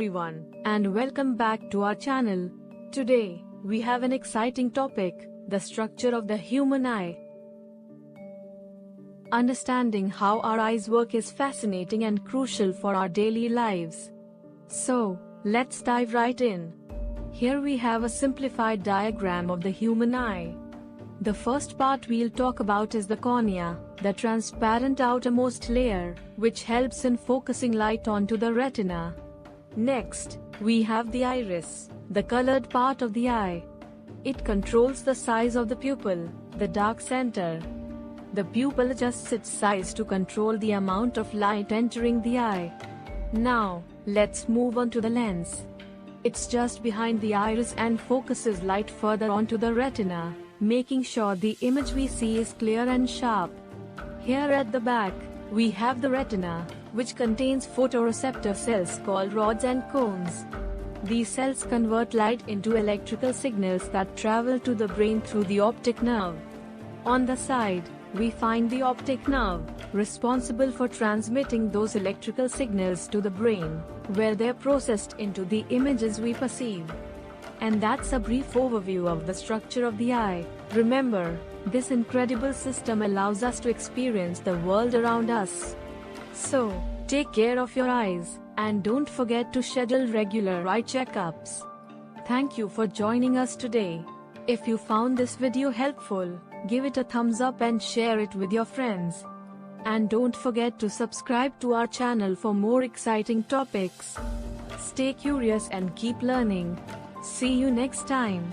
everyone, and welcome back to our channel. Today, we have an exciting topic, the structure of the human eye. Understanding how our eyes work is fascinating and crucial for our daily lives. So, let's dive right in. Here we have a simplified diagram of the human eye. The first part we'll talk about is the cornea, the transparent outermost layer, which helps in focusing light onto the retina. Next, we have the iris, the colored part of the eye. It controls the size of the pupil, the dark center. The pupil adjusts its size to control the amount of light entering the eye. Now, let's move on to the lens. It's just behind the iris and focuses light further onto the retina, making sure the image we see is clear and sharp. Here at the back, we have the retina, which contains photoreceptor cells called rods and cones. These cells convert light into electrical signals that travel to the brain through the optic nerve. On the side, we find the optic nerve, responsible for transmitting those electrical signals to the brain, where they're processed into the images we perceive. And that's a brief overview of the structure of the eye. Remember, this incredible system allows us to experience the world around us. So, take care of your eyes, and don't forget to schedule regular eye checkups. Thank you for joining us today. If you found this video helpful, give it a thumbs up and share it with your friends. And don't forget to subscribe to our channel for more exciting topics. Stay curious and keep learning. See you next time.